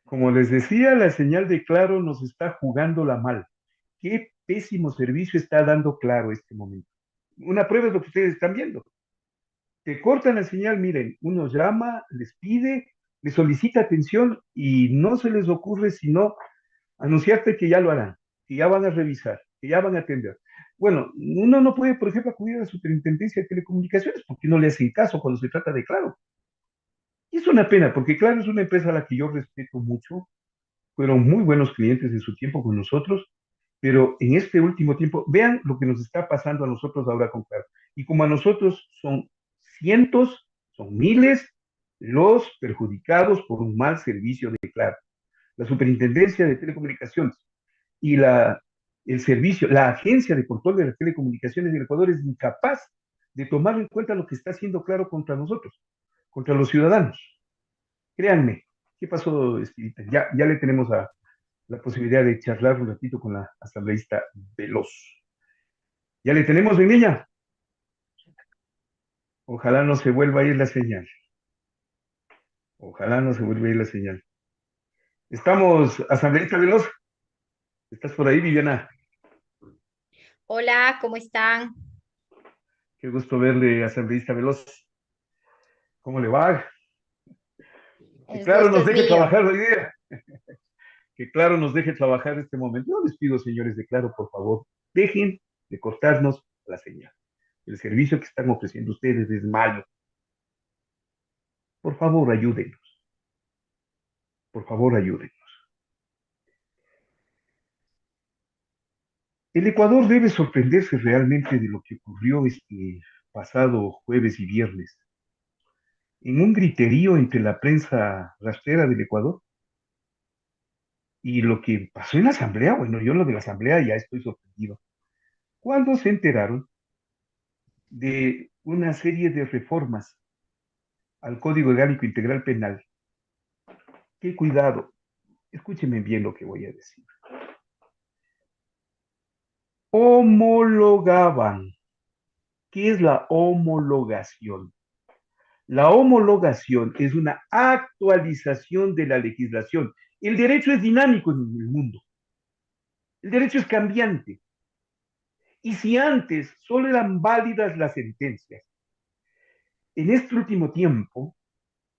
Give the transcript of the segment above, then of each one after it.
Como les decía, la señal de Claro nos está jugando la mal. Qué pésimo servicio está dando Claro este momento. Una prueba es lo que ustedes están viendo. Te cortan la señal, miren, uno llama, les pide, les solicita atención y no se les ocurre sino anunciarte que ya lo harán, que ya van a revisar, que ya van a atender. Bueno, uno no puede, por ejemplo, acudir a la Superintendencia de Telecomunicaciones porque no le hacen caso cuando se trata de Claro. Y es una pena, porque Claro es una empresa a la que yo respeto mucho, fueron muy buenos clientes en su tiempo con nosotros, pero en este último tiempo, vean lo que nos está pasando a nosotros ahora con Claro. Y como a nosotros son cientos, son miles los perjudicados por un mal servicio de Claro. La Superintendencia de Telecomunicaciones y el servicio, la Agencia de Control de las Telecomunicaciones del Ecuador es incapaz de tomar en cuenta lo que está haciendo Claro contra nosotros, contra los ciudadanos. Créanme, ¿qué pasó, Estilita? Ya le tenemos la posibilidad de charlar un ratito con la asambleísta Veloz. Ya le tenemos, mi niña. Ojalá no se vuelva a ir la señal. Ojalá no se vuelva a ir la señal. Estamos, asambleísta Veloz. ¿Estás por ahí, Viviana? Hola, ¿cómo están? Qué gusto verle, asambleísta Veloz. ¿Cómo le va? Que El claro gusto nos es deje mío. trabajar hoy día. Que claro nos deje trabajar este momento. Yo les pido, señores de Claro, por favor, dejen de cortarnos la señal. El servicio que están ofreciendo ustedes es malo. Por favor, ayúdenos. Por favor, ayúdenos. El Ecuador debe sorprenderse realmente de lo que ocurrió este pasado jueves y viernes. En un griterío entre la prensa rastrera del Ecuador y lo que pasó en la asamblea, bueno, yo lo de la asamblea ya estoy sorprendido. Cuando se enteraron de una serie de reformas al Código Orgánico Integral Penal, qué cuidado, escúcheme bien lo que voy a decir. Homologaban. ¿Qué es la homologación? La homologación es una actualización de la legislación. El derecho es dinámico en el mundo. El derecho es cambiante. Y si antes solo eran válidas las sentencias, en este último tiempo,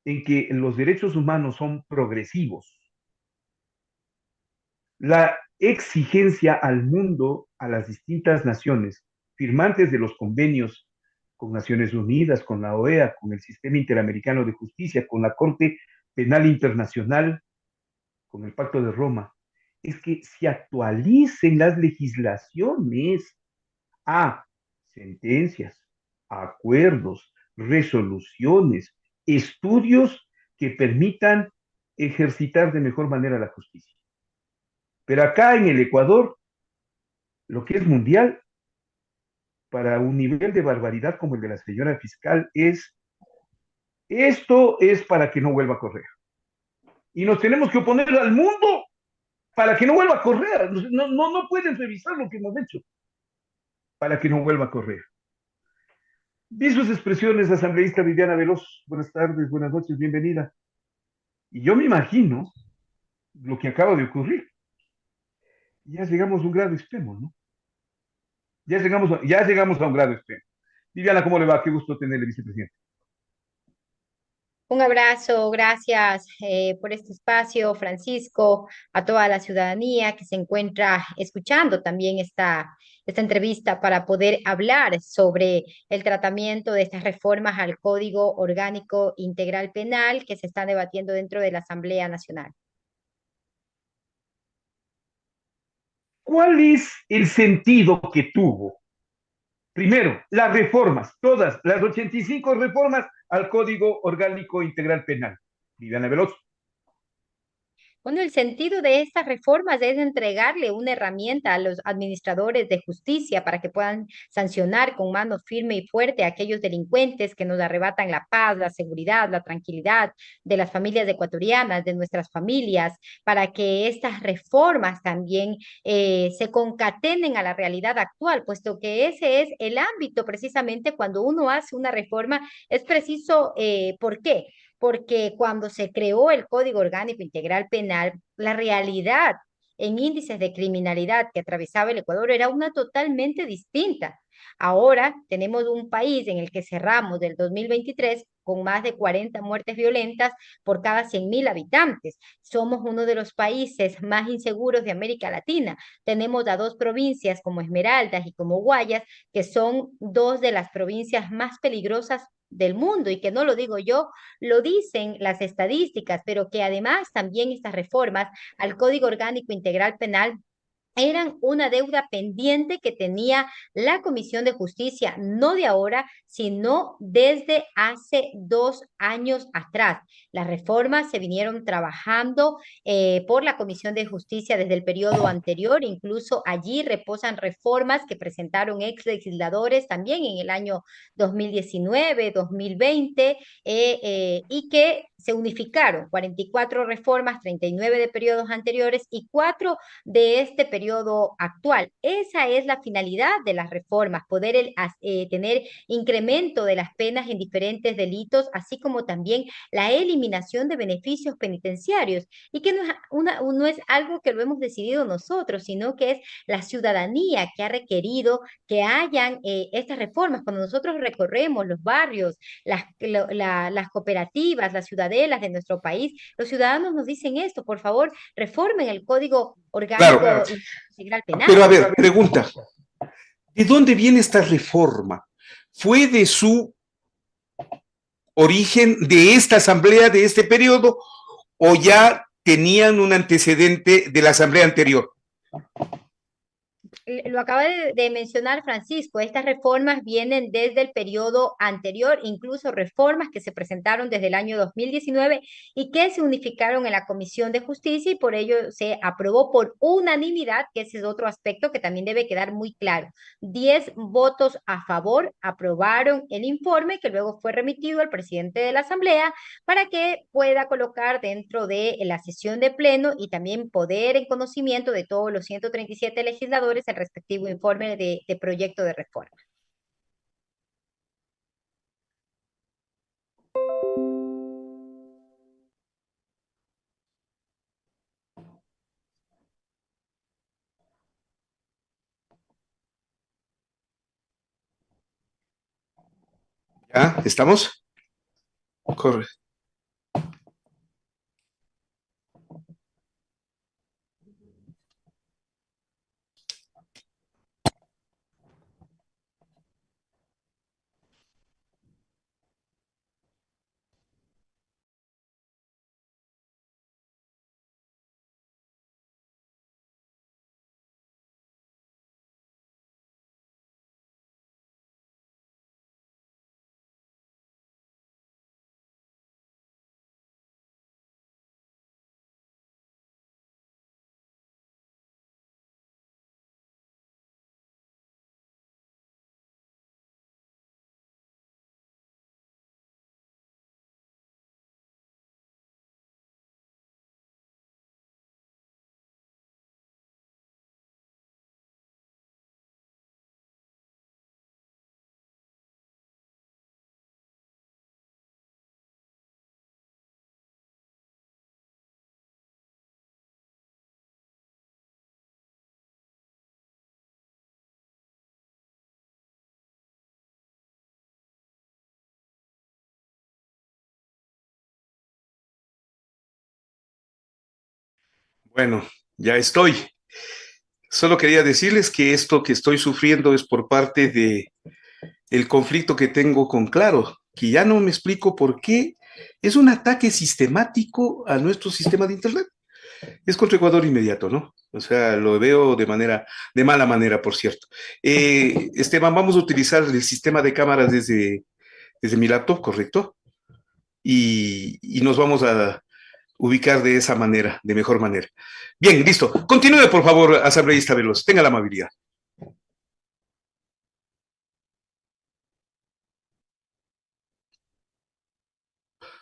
en que los derechos humanos son progresivos, la exigencia al mundo, a las distintas naciones, firmantes de los convenios con Naciones Unidas, con la OEA, con el Sistema Interamericano de Justicia, con la Corte Penal Internacional, con el Pacto de Roma, es que se actualicen las legislaciones a sentencias, acuerdos, resoluciones, estudios que permitan ejercitar de mejor manera la justicia. Pero acá en el Ecuador, lo que es mundial, para un nivel de barbaridad como el de la señora fiscal, esto es para que no vuelva a correr. Y nos tenemos que oponer al mundo para que no vuelva a correr. No pueden revisar lo que hemos hecho para que no vuelva a correr. Vi sus expresiones, asambleísta Viviana Veloz. Buenas tardes, buenas noches, bienvenida. Y yo me imagino lo que acaba de ocurrir. Ya llegamos a un grado extremo, ¿no? Ya llegamos a un grado extremo. Viviana, ¿cómo le va? Qué gusto tenerle, vicepresidente. Un abrazo, gracias por este espacio, Francisco, a toda la ciudadanía que se encuentra escuchando también esta entrevista para poder hablar sobre el tratamiento de estas reformas al Código Orgánico Integral Penal que se están debatiendo dentro de la Asamblea Nacional. ¿Cuál es el sentido que tuvo? Primero, las reformas, todas, las 85 reformas al Código Orgánico Integral Penal. Viviana Veloz. Bueno, el sentido de estas reformas es entregarle una herramienta a los administradores de justicia para que puedan sancionar con mano firme y fuerte a aquellos delincuentes que nos arrebatan la paz, la seguridad, la tranquilidad de las familias ecuatorianas, de nuestras familias, para que estas reformas también se concatenen a la realidad actual, puesto que ese es el ámbito precisamente cuando uno hace una reforma, es preciso, ¿por qué? porque cuando se creó el Código Orgánico Integral Penal, la realidad en índices de criminalidad que atravesaba el Ecuador era una totalmente distinta. Ahora tenemos un país en el que cerramos del 2023 con más de 40 muertes violentas por cada 100.000 habitantes. Somos uno de los países más inseguros de América Latina. Tenemos a dos provincias como Esmeraldas y como Guayas, que son dos de las provincias más peligrosas del mundo y que no lo digo yo, lo dicen las estadísticas, pero que además también estas reformas al Código Orgánico Integral Penal eran una deuda pendiente que tenía la Comisión de Justicia, no de ahora, sino desde hace 2 años atrás. Las reformas se vinieron trabajando por la Comisión de Justicia desde el periodo anterior, incluso allí reposan reformas que presentaron ex legisladores también en el año 2019, 2020, y que se unificaron 44 reformas, 39 de periodos anteriores y 4 de este periodo actual. Esa es la finalidad de las reformas, poder tener incremento de las penas en diferentes delitos, así como también la eliminación de beneficios penitenciarios, y que no es algo que lo hemos decidido nosotros, sino que es la ciudadanía que ha requerido que hayan estas reformas. Cuando nosotros recorremos los barrios, las cooperativas, las ciudadelas de nuestro país, los ciudadanos nos dicen esto: por favor, reformen el Código Claro, Orgánico Integral pero a Penal. ver, pregunta, ¿de dónde viene esta reforma? ¿Fue de su origen, de esta asamblea, de este periodo, o ya tenían un antecedente de la asamblea anterior? Lo acaba de mencionar Francisco, estas reformas vienen desde el periodo anterior, incluso reformas que se presentaron desde el año 2019 y que se unificaron en la Comisión de Justicia, y por ello se aprobó por unanimidad, que ese es otro aspecto que también debe quedar muy claro. 10 votos a favor aprobaron el informe, que luego fue remitido al presidente de la Asamblea para que pueda colocar dentro de la sesión de pleno y también poder en conocimiento de todos los 137 legisladores el respectivo informe de proyecto de reforma. ¿Ya? ¿Estamos? Corre. Bueno, ya estoy. Solo quería decirles que esto que estoy sufriendo es por parte de el conflicto que tengo con Claro, que ya no me explico por qué es un ataque sistemático a nuestro sistema de Internet. Es contra Ecuador inmediato, ¿no? O sea, lo veo de mala manera, por cierto. Esteban, vamos a utilizar el sistema de cámaras desde mi laptop, ¿correcto? Y nos vamos a ubicar de esa manera, de mejor manera. Bien, listo. Continúe, por favor, asambleísta Veloz. Tenga la amabilidad.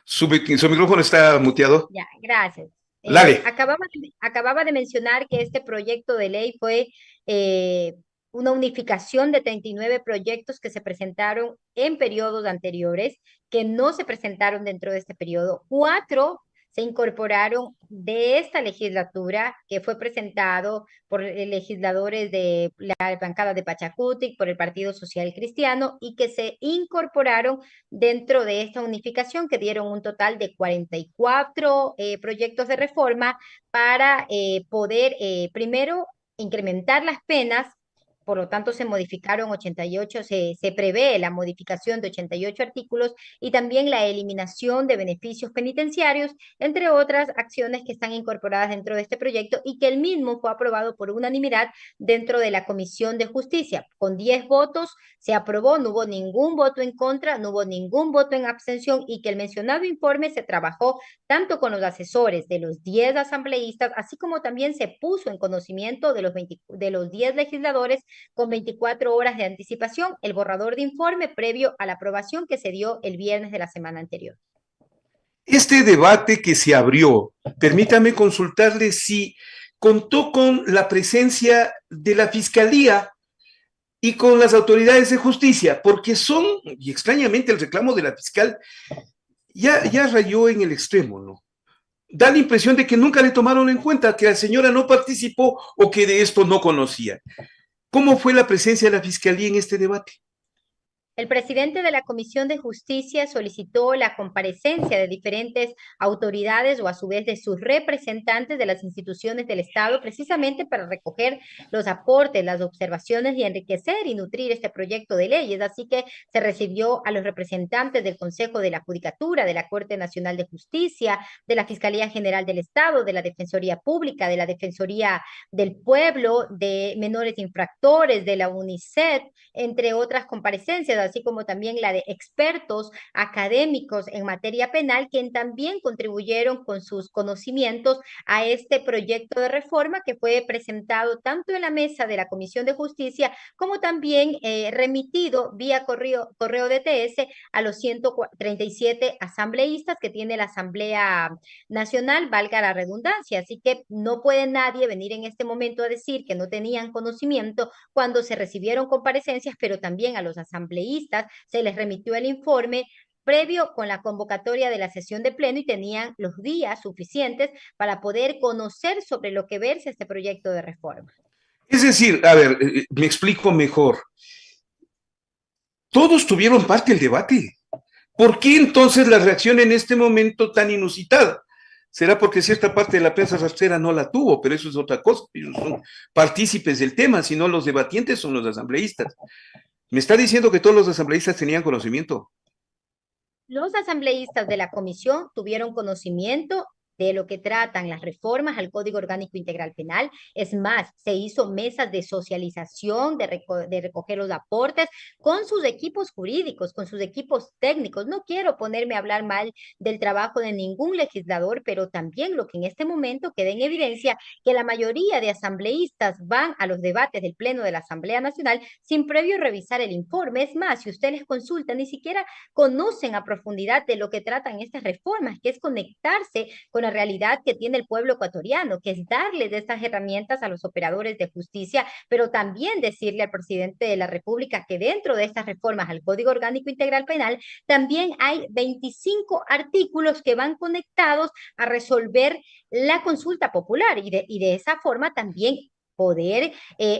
Su micrófono está muteado. Ya, gracias. Dale. Acababa de mencionar que este proyecto de ley fue una unificación de 39 proyectos que se presentaron en periodos anteriores, que no se presentaron dentro de este periodo. 4 se incorporaron de esta legislatura, que fue presentado por legisladores de la bancada de Pachacutic, por el Partido Social Cristiano, y que se incorporaron dentro de esta unificación, que dieron un total de 44 proyectos de reforma para poder, primero, incrementar las penas. Por lo tanto, se modificaron 88, se prevé la modificación de 88 artículos y también la eliminación de beneficios penitenciarios, entre otras acciones que están incorporadas dentro de este proyecto y que el mismo fue aprobado por unanimidad dentro de la Comisión de Justicia. Con 10 votos se aprobó, no hubo ningún voto en contra, no hubo ningún voto en abstención, y que el mencionado informe se trabajó tanto con los asesores de los 10 asambleístas, así como también se puso en conocimiento de los 10 legisladores con 24 horas de anticipación el borrador de informe previo a la aprobación que se dio el viernes de la semana anterior. Este debate que se abrió, permítame consultarle si contó con la presencia de la Fiscalía y con las autoridades de justicia, porque son, y extrañamente el reclamo de la fiscal ya rayó en el extremo, ¿no? Da la impresión de que nunca le tomaron en cuenta, que la señora no participó o que de esto no conocía. ¿Cómo fue la presencia de la Fiscalía en este debate? El presidente de la Comisión de Justicia solicitó la comparecencia de diferentes autoridades o a su vez de sus representantes de las instituciones del Estado, precisamente para recoger los aportes, las observaciones y enriquecer y nutrir este proyecto de leyes. Así que se recibió a los representantes del Consejo de la Judicatura, de la Corte Nacional de Justicia, de la Fiscalía General del Estado, de la Defensoría Pública, de la Defensoría del Pueblo, de menores infractores, de la UNICEF, entre otras comparecencias, así como también la de expertos académicos en materia penal, quien también contribuyeron con sus conocimientos a este proyecto de reforma que fue presentado tanto en la mesa de la Comisión de Justicia como también remitido vía correo de TS a los 137 asambleístas que tiene la Asamblea Nacional, valga la redundancia. Así que no puede nadie venir en este momento a decir que no tenían conocimiento cuando se recibieron comparecencias, pero también a los asambleístas se les remitió el informe previo con la convocatoria de la sesión de pleno y tenían los días suficientes para poder conocer sobre lo que verse este proyecto de reforma. Es decir, a ver, me explico mejor. Todos tuvieron parte del debate. ¿Por qué entonces la reacción en este momento tan inusitada? Será porque cierta parte de la prensa rastrera no la tuvo, pero eso es otra cosa. Ellos son partícipes del tema, sino los debatientes son los asambleístas. Me está diciendo que todos los asambleístas tenían conocimiento. Los asambleístas de la comisión tuvieron conocimiento de lo que tratan las reformas al Código Orgánico Integral Penal. Es más, se hizo mesas de socialización, de recoger los aportes con sus equipos jurídicos, con sus equipos técnicos. No quiero ponerme a hablar mal del trabajo de ningún legislador, pero también lo que en este momento queda en evidencia, que la mayoría de asambleístas van a los debates del Pleno de la Asamblea Nacional sin previo revisar el informe. Es más, si usted les consulta, ni siquiera conocen a profundidad de lo que tratan estas reformas, que es conectarse con la realidad que tiene el pueblo ecuatoriano, que es darles estas herramientas a los operadores de justicia, pero también decirle al presidente de la República que dentro de estas reformas al Código Orgánico Integral Penal también hay 25 artículos que van conectados a resolver la consulta popular y de esa forma también poder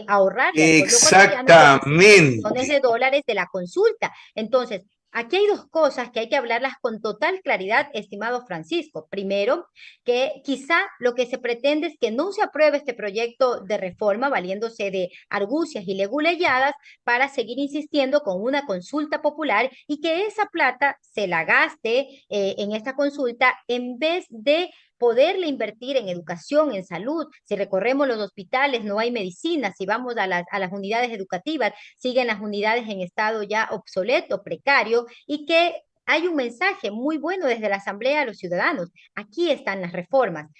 ahorrarle al pueblo ecuatoriano millones de dólares de la consulta. Entonces, aquí hay dos cosas que hay que hablarlas con total claridad, estimado Francisco. Primero, que quizá lo que se pretende es que no se apruebe este proyecto de reforma valiéndose de argucias y leguleyadas para seguir insistiendo con una consulta popular y que esa plata se la gaste en esta consulta en vez de poderle invertir en educación, en salud. Si recorremos los hospitales, no hay medicinas. Si vamos a las unidades educativas, siguen las unidades en estado ya obsoleto, precario, y que hay un mensaje muy bueno desde la Asamblea a los ciudadanos. Aquí están las reformas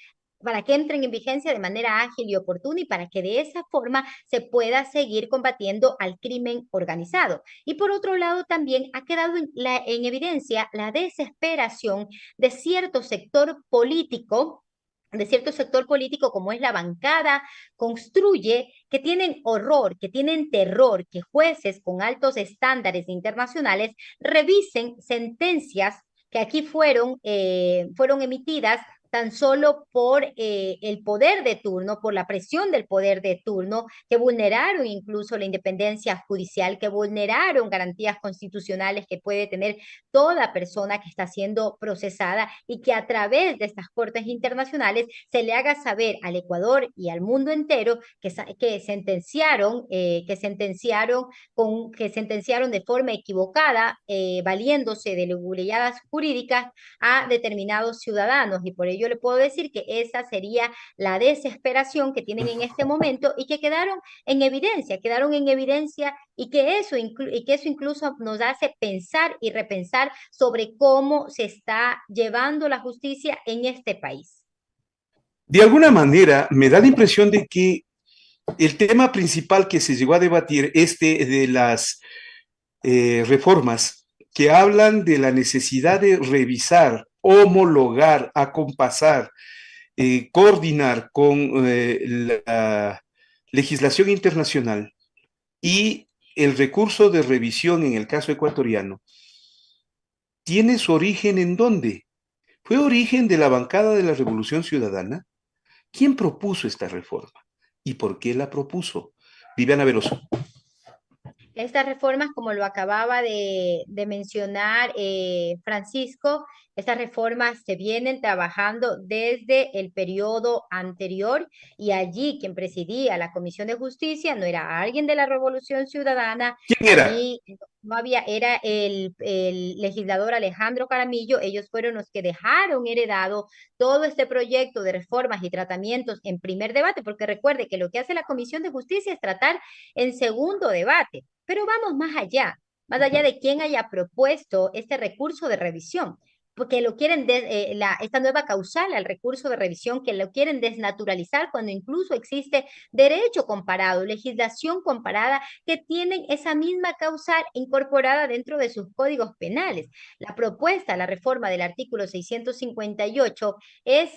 para que entren en vigencia de manera ágil y oportuna y para que de esa forma se pueda seguir combatiendo al crimen organizado. Y por otro lado, también ha quedado en evidencia la desesperación de cierto sector político de cierto sector político como es la bancada, construye que tienen horror, que tienen terror, que jueces con altos estándares internacionales revisen sentencias que aquí fueron emitidas tan solo por el poder de turno, por la presión del poder de turno, que vulneraron incluso la independencia judicial, que vulneraron garantías constitucionales que puede tener toda persona que está siendo procesada y que a través de estas cortes internacionales se le haga saber al Ecuador y al mundo entero que sentenciaron de forma equivocada, valiéndose de leguleyadas jurídicas a determinados ciudadanos. Y por ello le puedo decir que esa sería la desesperación que tienen en este momento y que quedaron en evidencia y que eso incluso nos hace pensar y repensar sobre cómo se está llevando la justicia en este país. De alguna manera, me da la impresión de que el tema principal que se llegó a debatir, de las reformas que hablan de la necesidad de revisar, homologar, acompasar, coordinar con la legislación internacional y el recurso de revisión en el caso ecuatoriano, ¿tiene su origen en dónde? ¿Fue origen de la bancada de la Revolución Ciudadana? ¿Quién propuso esta reforma? ¿Y por qué la propuso? Viviana Veloso. Estas reformas, como lo acababa de mencionar Francisco, estas reformas se vienen trabajando desde el periodo anterior y allí quien presidía la Comisión de Justicia no era alguien de la Revolución Ciudadana, ¿Quién era? allí no había, era el legislador Alejandro Caramillo. Ellos fueron los que dejaron heredado todo este proyecto de reformas y tratamientos en primer debate, porque recuerde que lo que hace la Comisión de Justicia es tratar en segundo debate. Pero vamos más allá de quién haya propuesto este recurso de revisión, porque lo quieren, esta nueva causal al recurso de revisión, que lo quieren desnaturalizar cuando incluso existe derecho comparado, legislación comparada, que tienen esa misma causal incorporada dentro de sus códigos penales. La propuesta, la reforma del artículo 658 es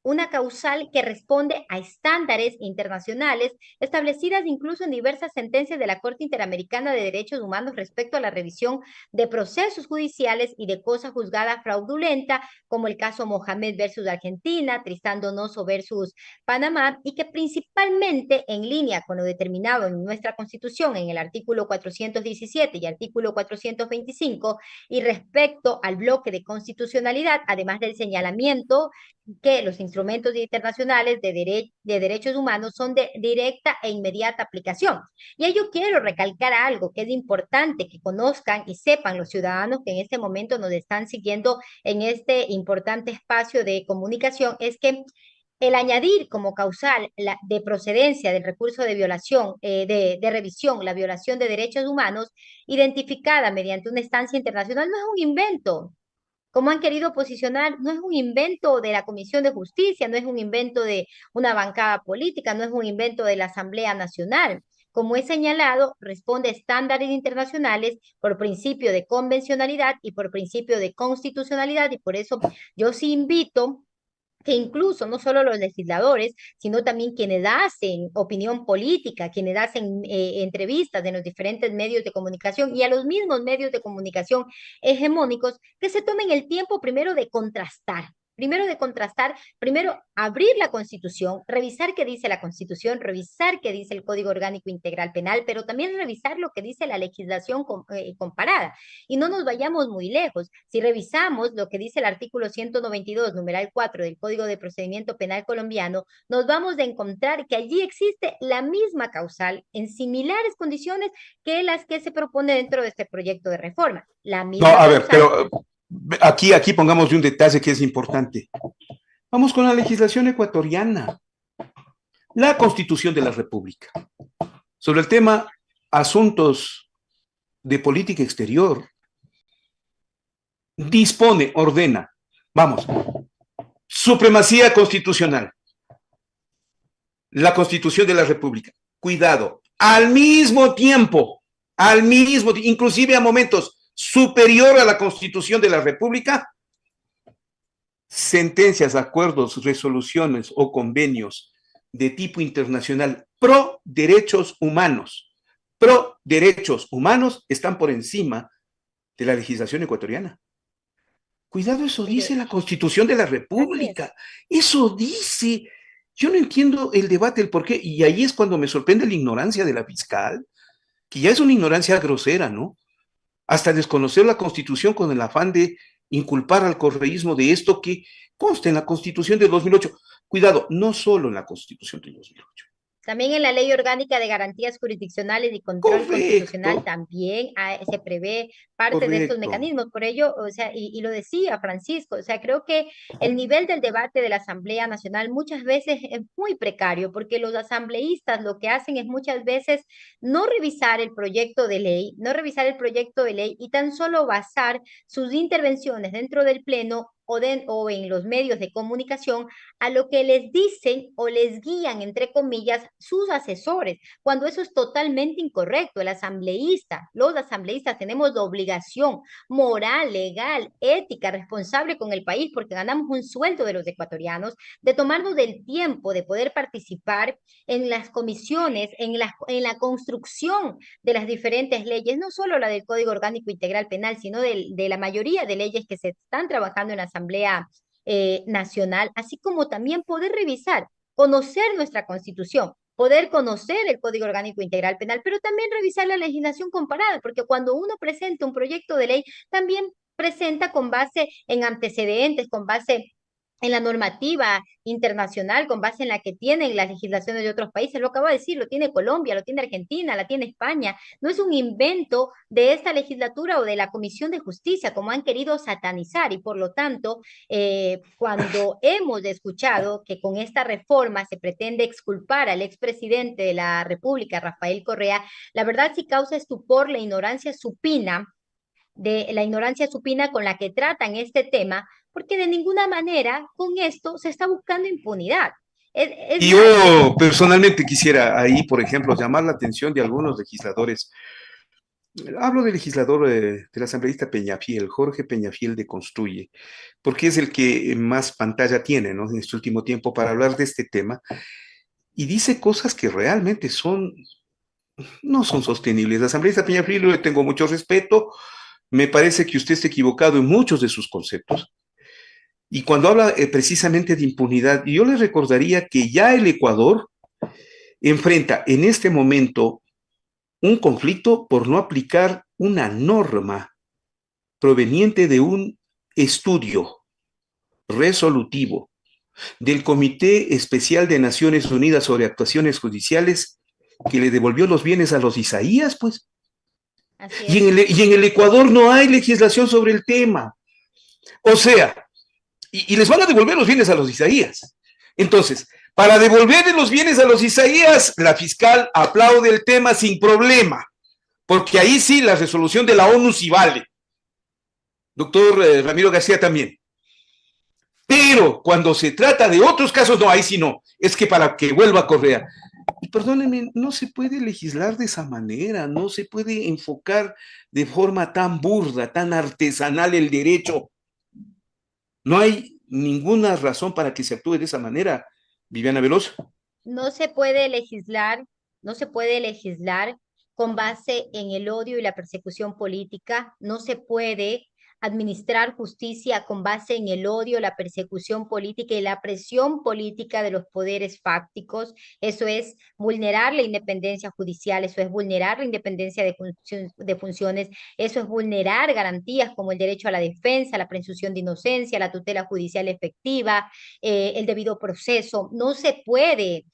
una causal que responde a estándares internacionales establecidas incluso en diversas sentencias de la Corte Interamericana de Derechos Humanos respecto a la revisión de procesos judiciales y de cosa juzgada fraudulenta, como el caso Mohamed versus Argentina, Tristán Donoso versus Panamá, y que principalmente en línea con lo determinado en nuestra Constitución en el artículo 417 y artículo 425, y respecto al bloque de constitucionalidad, además del señalamiento que los instrumentos internacionales de derechos humanos son de directa e inmediata aplicación. Y yo quiero recalcar algo que es importante que conozcan y sepan los ciudadanos que en este momento nos están siguiendo en este importante espacio de comunicación, es que el añadir como causal de procedencia del recurso de violación, de revisión, la violación de derechos humanos, identificada mediante una instancia internacional, no es un invento. Como han querido posicionar, no es un invento de la Comisión de Justicia, no es un invento de una bancada política, no es un invento de la Asamblea Nacional. Como he señalado, responde a estándares internacionales por principio de convencionalidad y por principio de constitucionalidad, y por eso yo sí invito que incluso no solo los legisladores, sino también quienes hacen opinión política, quienes hacen entrevistas en los diferentes medios de comunicación y a los mismos medios de comunicación hegemónicos, que se tomen el tiempo primero abrir la Constitución, revisar qué dice la Constitución, revisar qué dice el Código Orgánico Integral Penal, pero también revisar lo que dice la legislación comparada. Y no nos vayamos muy lejos. Si revisamos lo que dice el artículo 192, numeral 4 del Código de Procedimiento Penal colombiano, nos vamos a encontrar que allí existe la misma causal en similares condiciones que las que se propone dentro de este proyecto de reforma. La misma no, a ver, causal. pero aquí pongamos un detalle que es importante. Vamos con la legislación ecuatoriana. La Constitución de la República. Sobre el tema asuntos de política exterior, dispone, ordena, vamos, supremacía constitucional. La Constitución de la República. Cuidado, al mismo tiempo, inclusive a momentos superior a la Constitución de la República, sentencias, acuerdos, resoluciones o convenios de tipo internacional pro derechos humanos, están por encima de la legislación ecuatoriana. Cuidado, eso dice la Constitución de la República. Eso dice. Yo no entiendo el debate, el por qué, y ahí es cuando me sorprende la ignorancia de la fiscal, que ya es una ignorancia grosera, ¿no? Hasta desconocer la Constitución con el afán de inculpar al correísmo de esto que consta en la Constitución de 2008. Cuidado, no solo en la Constitución de 2008. También en la Ley Orgánica de Garantías Jurisdiccionales y Control Constitucional Correcto, también se prevé parte de estos correcto. mecanismos. Por ello, o sea, y lo decía Francisco, o sea, creo que el nivel del debate de la Asamblea Nacional muchas veces es muy precario, porque los asambleístas lo que hacen es muchas veces no revisar el proyecto de ley, no revisar el proyecto de ley y tan solo basar sus intervenciones dentro del Pleno o en los medios de comunicación a lo que les dicen o les guían, entre comillas, sus asesores, cuando eso es totalmente incorrecto. Los asambleístas tenemos la obligación moral, legal, ética, responsable con el país, porque ganamos un sueldo de los ecuatorianos, de tomarnos del tiempo de poder participar en las comisiones, en la construcción de las diferentes leyes, no solo la del Código Orgánico Integral Penal, sino de la mayoría de leyes que se están trabajando en la Asamblea Nacional, así como también poder revisar, conocer nuestra Constitución, poder conocer el Código Orgánico Integral Penal, pero también revisar la legislación comparada, porque cuando uno presenta un proyecto de ley, también presenta con base en antecedentes, con base en la normativa internacional, con base en la que tienen las legislaciones de otros países. Lo acabo de decir, lo tiene Colombia, lo tiene Argentina, la tiene España. No es un invento de esta legislatura o de la Comisión de Justicia, como han querido satanizar. Y por lo tanto, cuando hemos escuchado que con esta reforma se pretende exculpar al expresidente de la República, Rafael Correa, la verdad sí causa estupor la ignorancia supina con la que tratan este tema, porque de ninguna manera con esto se está buscando impunidad. Es Y más, yo personalmente quisiera ahí, por ejemplo, llamar la atención de algunos legisladores. Hablo del legislador, del asambleísta Peñafiel, Jorge Peñafiel de Construye, porque es el que más pantalla tiene, ¿no? En este último tiempo para hablar de este tema, y dice cosas que realmente no son sostenibles. La asambleísta Peñafiel, le tengo mucho respeto, me parece que usted está equivocado en muchos de sus conceptos. Y cuando habla precisamente de impunidad, yo le recordaría que ya el Ecuador enfrenta en este momento un conflicto por no aplicar una norma proveniente de un estudio resolutivo del Comité Especial de Naciones Unidas sobre Actuaciones Judiciales que le devolvió los bienes a los Isaías, pues. así Y es. en el Ecuador no hay legislación sobre el tema. O sea, y les van a devolver los bienes a los Isaías. Entonces, para devolverle los bienes a los Isaías, la fiscal aplaude el tema sin problema, porque ahí sí la resolución de la ONU sí vale. Doctor Ramiro García también. Pero cuando se trata de otros casos, no, ahí sí no. Es que para que vuelva Correa. Y perdónenme, no se puede legislar de esa manera, no se puede enfocar de forma tan burda, tan artesanal el derecho. No hay ninguna razón para que se actúe de esa manera, Viviana Veloz. No se puede legislar, no se puede legislar con base en el odio y la persecución política, no se puede administrar justicia con base en el odio, la persecución política y la presión política de los poderes fácticos. Eso es vulnerar la independencia judicial, eso es vulnerar la independencia de funciones, eso es vulnerar garantías como el derecho a la defensa, la presunción de inocencia, la tutela judicial efectiva, el debido proceso. No se puede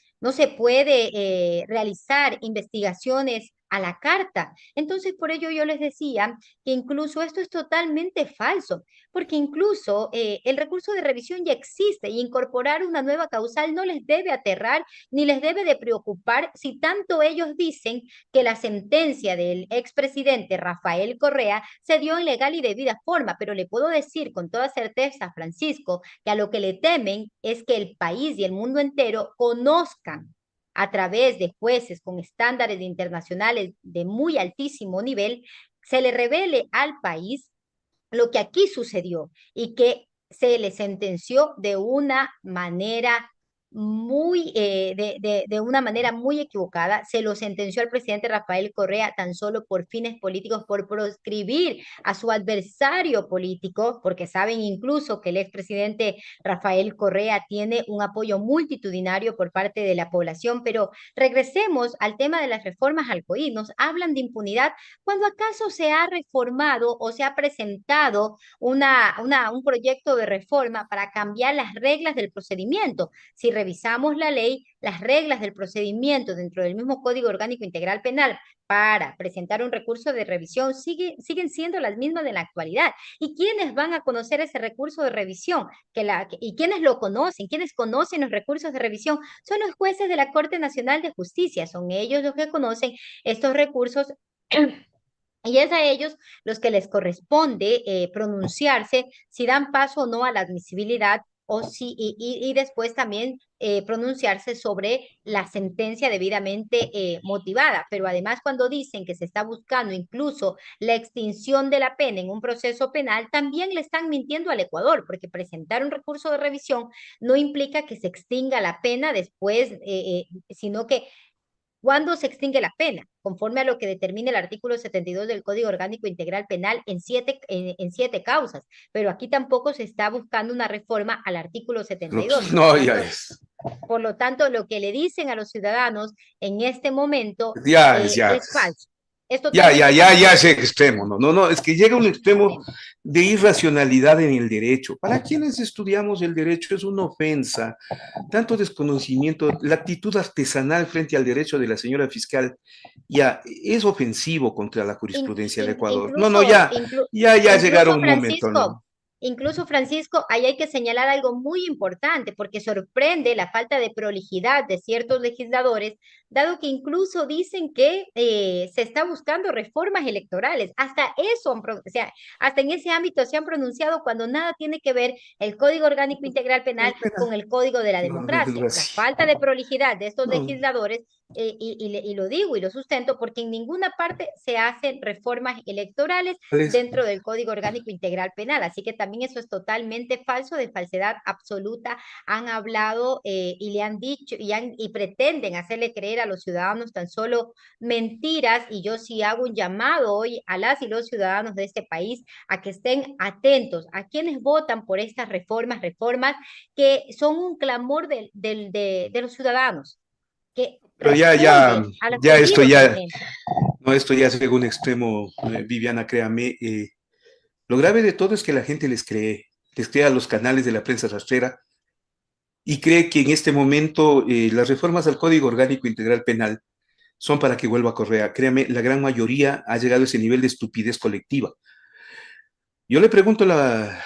realizar investigaciones a la carta. Entonces, por ello yo les decía que incluso esto es totalmente falso, porque incluso el recurso de revisión ya existe y incorporar una nueva causal no les debe aterrar ni les debe de preocupar si tanto ellos dicen que la sentencia del expresidente Rafael Correa se dio en legal y debida forma, pero le puedo decir con toda certeza, Francisco, que a lo que le temen es que el país y el mundo entero conozcan a través de jueces con estándares internacionales de muy altísimo nivel, se le revele al país lo que aquí sucedió y que se le sentenció de una manera de una manera muy equivocada. Se lo sentenció al presidente Rafael Correa tan solo por fines políticos, por proscribir a su adversario político, porque saben incluso que el expresidente Rafael Correa tiene un apoyo multitudinario por parte de la población. Pero regresemos al tema de las reformas al COI. Nos hablan de impunidad cuando acaso se ha reformado o se ha presentado un proyecto de reforma para cambiar las reglas del procedimiento. Si revisamos la ley, las reglas del procedimiento dentro del mismo Código Orgánico Integral Penal para presentar un recurso de revisión siguen siendo las mismas de la actualidad. ¿Y quiénes van a conocer ese recurso de revisión? ¿Y quiénes lo conocen? ¿Quiénes conocen los recursos de revisión? Son los jueces de la Corte Nacional de Justicia. Son ellos los que conocen estos recursos. Y es a ellos los que les corresponde pronunciarse si dan paso o no a la admisibilidad o si, y después también pronunciarse sobre la sentencia debidamente motivada. Pero además, cuando dicen que se está buscando incluso la extinción de la pena en un proceso penal, también le están mintiendo al Ecuador, porque presentar un recurso de revisión no implica que se extinga la pena después, sino que ¿cuándo se extingue la pena? Conforme a lo que determina el artículo 72 del Código Orgánico Integral Penal en siete causas. Pero aquí tampoco se está buscando una reforma al artículo 72. No, ya es. Por lo tanto, lo que le dicen a los ciudadanos en este momento Ya. es falso. Es Ya totalmente falso. es extremo, no, es que llega un extremo Extremo. de irracionalidad en el derecho. Para quienes estudiamos el derecho es una ofensa, tanto desconocimiento, la actitud artesanal frente al derecho de la señora fiscal, ya es ofensivo contra la jurisprudencia del Ecuador. No, Incluso, ya incluso llegaron un momento, Francisco, ¿no? incluso Francisco, ahí hay que señalar algo muy importante, porque sorprende la falta de prolijidad de ciertos legisladores, dado que incluso dicen que se está buscando reformas electorales. Hasta eso, o sea, hasta en ese ámbito se han pronunciado cuando nada tiene que ver el Código Orgánico Integral Penal con el Código de la Democracia. La falta de prolijidad de estos legisladores y lo digo y lo sustento porque en ninguna parte se hacen reformas electorales dentro del Código Orgánico Integral Penal. Así que también eso es totalmente falso, de falsedad absoluta. Han hablado y le han dicho y pretenden hacerle creer a los ciudadanos tan solo mentiras. Y yo sí hago un llamado hoy a las y los ciudadanos de este país a que estén atentos a quienes votan por estas reformas que son un clamor de los ciudadanos que Pero responden a los esto pedidos de la ya, gente. no, esto ya es un extremo, Viviana, créame. Lo grave de todo es que la gente les cree a los canales de la prensa rastrera y cree que en este momento las reformas al Código Orgánico Integral Penal son para que vuelva Correa. Créame, la gran mayoría ha llegado a ese nivel de estupidez colectiva. Yo le pregunto la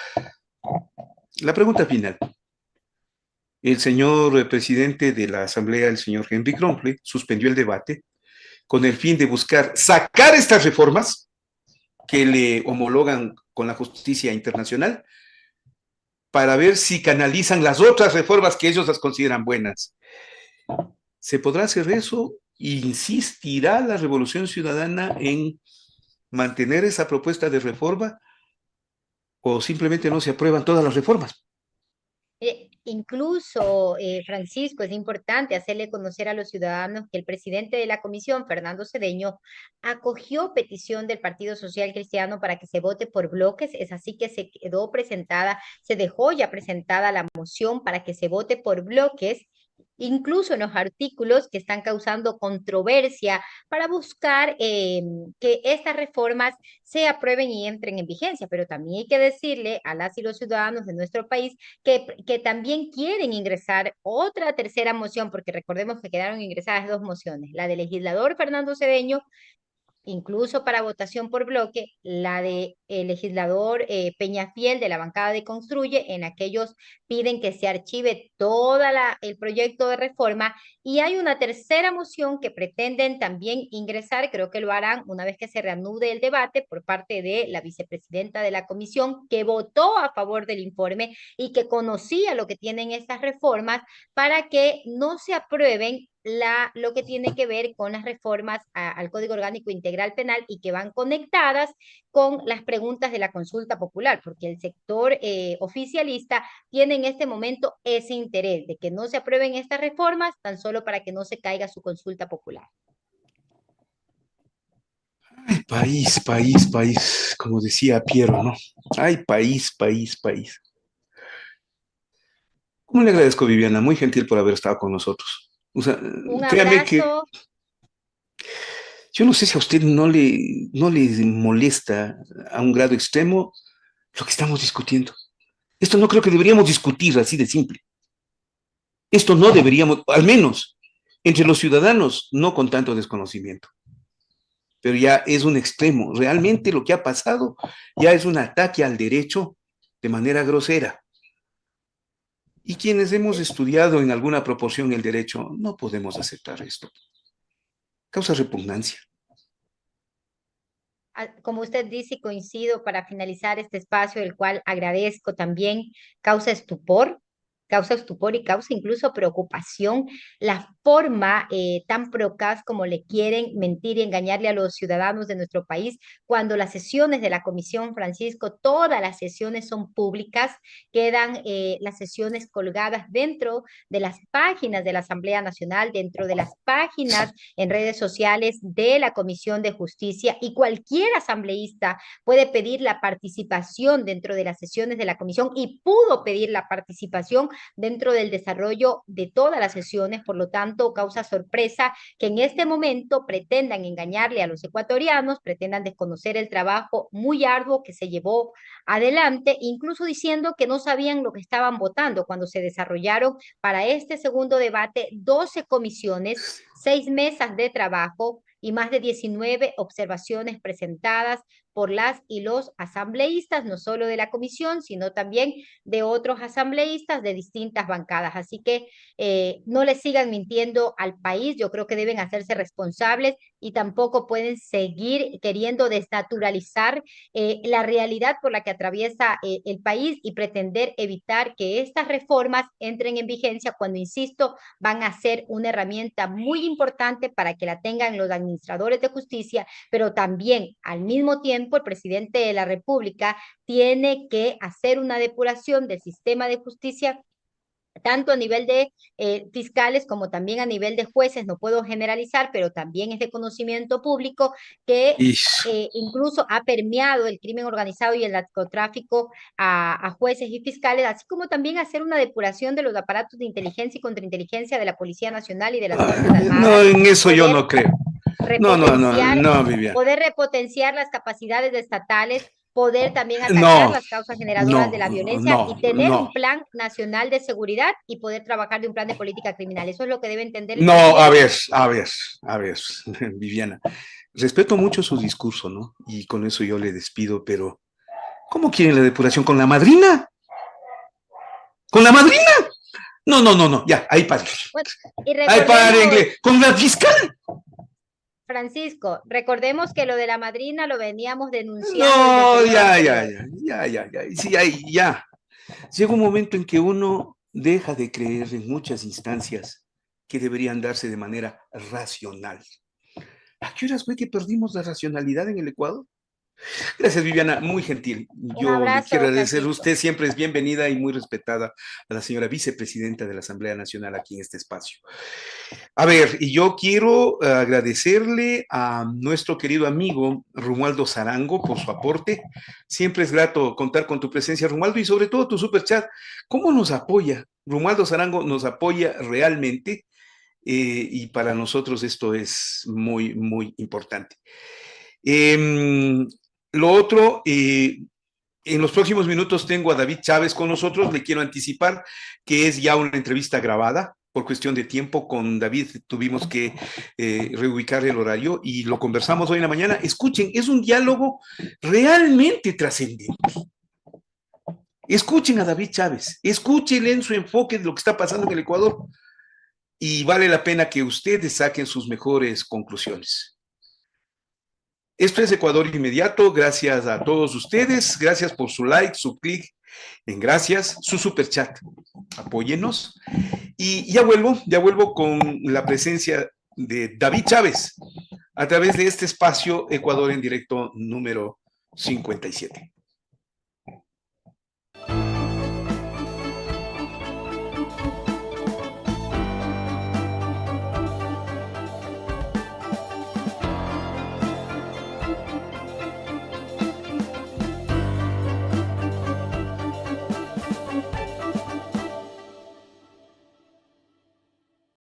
pregunta final. El señor presidente de la Asamblea, el señor Henry Kronfle, suspendió el debate con el fin de buscar sacar estas reformas que le homologan con la justicia internacional para ver si canalizan las otras reformas que ellos las consideran buenas. ¿Se podrá hacer eso? ¿Insistirá la Revolución Ciudadana en mantener esa propuesta de reforma o simplemente no se aprueban todas las reformas? Incluso, Francisco, es importante hacerle conocer a los ciudadanos que el presidente de la comisión, Fernando Cedeño, acogió petición del Partido Social Cristiano para que se vote por bloques. Es así que se dejó ya presentada la moción para que se vote por bloques, incluso en los artículos que están causando controversia para buscar que estas reformas se aprueben y entren en vigencia. Pero también hay que decirle a las y los ciudadanos de nuestro país que también quieren ingresar otra tercera moción, porque recordemos que quedaron ingresadas dos mociones, la del legislador Fernando Cedeño, incluso para votación por bloque, la de el legislador Peñafiel de la bancada de Construye, en aquellos piden que se archive todo el proyecto de reforma, y hay una tercera moción que pretenden también ingresar, creo que lo harán una vez que se reanude el debate por parte de la vicepresidenta de la comisión, que votó a favor del informe y que conocía lo que tienen estas reformas, para que no se aprueben lo que tiene que ver con las reformas al Código Orgánico Integral Penal y que van conectadas con las preguntas de la consulta popular, porque el sector oficialista tiene en este momento ese interés de que no se aprueben estas reformas tan solo para que no se caiga su consulta popular. Ay, país, país, país, como decía Piero, ¿no? Ay, país, país, país. ¿Cómo le agradezco, Viviana? Muy gentil por haber estado con nosotros. O sea, Un créame que abrazo. yo no sé si a usted no le molesta a un grado extremo lo que estamos discutiendo. Esto no creo que deberíamos discutir así de simple. Esto no deberíamos, al menos entre los ciudadanos, no con tanto desconocimiento. Pero ya es un extremo. Realmente lo que ha pasado ya es un ataque al derecho de manera grosera. Y quienes hemos estudiado en alguna proporción el derecho, no podemos aceptar esto. Causa repugnancia. Como usted dice, y coincido para finalizar este espacio, el cual agradezco también, causa estupor y causa incluso preocupación la forma tan procaz como le quieren mentir y engañarle a los ciudadanos de nuestro país cuando las sesiones de la Comisión, Francisco, todas las sesiones son públicas, quedan las sesiones colgadas dentro de las páginas de la Asamblea Nacional, dentro de las páginas en redes sociales de la Comisión de Justicia, y cualquier asambleísta puede pedir la participación dentro de las sesiones de la comisión y pudo pedir la participación dentro del desarrollo de todas las sesiones. Por lo tanto, causa sorpresa que en este momento pretendan engañarle a los ecuatorianos, pretendan desconocer el trabajo muy arduo que se llevó adelante, incluso diciendo que no sabían lo que estaban votando cuando se desarrollaron para este segundo debate 12 comisiones, 6 mesas de trabajo y más de 19 observaciones presentadas por las y los asambleístas, no solo de la comisión, sino también de otros asambleístas de distintas bancadas. Así que no le sigan mintiendo al país, yo creo que deben hacerse responsables y tampoco pueden seguir queriendo desnaturalizar la realidad por la que atraviesa el país y pretender evitar que estas reformas entren en vigencia cuando, insisto, van a ser una herramienta muy importante para que la tengan los administradores de justicia, pero también al mismo tiempo el presidente de la República tiene que hacer una depuración del sistema de justicia tanto a nivel de fiscales como también a nivel de jueces. No puedo generalizar, pero también es de conocimiento público que Y incluso ha permeado el crimen organizado y el narcotráfico a jueces y fiscales, así como también hacer una depuración de los aparatos de inteligencia y contrainteligencia de la Policía Nacional y de las Fuerzas no, Armadas, en eso yo poder no creo. No, no, no, repotenciar, no, Viviana. poder repotenciar las capacidades estatales, poder también atacar No, las causas generadoras de no, la violencia y no, tener no. un plan nacional de seguridad y poder trabajar de un plan de política criminal. Eso es lo que debe entender el No, presidente. a ver, Viviana. Respeto mucho su discurso, ¿no? Y con eso yo le despido, pero ¿cómo quieren la depuración con la madrina? ¿Con la madrina? No, no, no, no, ya, ahí paren. Bueno, y Ahí recordemos, paren, con la fiscal. Francisco, recordemos que lo de la madrina lo veníamos denunciando desde el No, periodo ya, ya, anterior. ya. Sí, ahí, ya. Llega un momento en que uno deja de creer en muchas instancias que deberían darse de manera racional. ¿A qué horas fue que perdimos la racionalidad en el Ecuador? Gracias, Viviana, muy gentil. Un Yo le quiero abrazo, agradecer, Francisco. usted siempre es bienvenida y muy respetada a la señora vicepresidenta de la Asamblea Nacional aquí en este espacio. A ver, y yo quiero agradecerle a nuestro querido amigo Romualdo Zarango por su aporte. Siempre es grato contar con tu presencia, Romualdo, y sobre todo tu super chat. ¿Cómo nos apoya? Romualdo Zarango nos apoya realmente y para nosotros esto es muy, muy importante. Lo otro, en los próximos minutos tengo a David Chávez con nosotros. Le quiero anticipar que es ya una entrevista grabada. Por cuestión de tiempo, con David tuvimos que reubicar el horario y lo conversamos hoy en la mañana. Escuchen, es un diálogo realmente trascendente. Escuchen a David Chávez, escuchen en su enfoque de lo que está pasando en el Ecuador y vale la pena que ustedes saquen sus mejores conclusiones. Esto es Ecuador Inmediato, gracias a todos ustedes, gracias por su like, su clic En gracias, su superchat. Apóyenos. Y ya vuelvo con la presencia de David Chávez a través de este espacio Ecuador en directo número 57.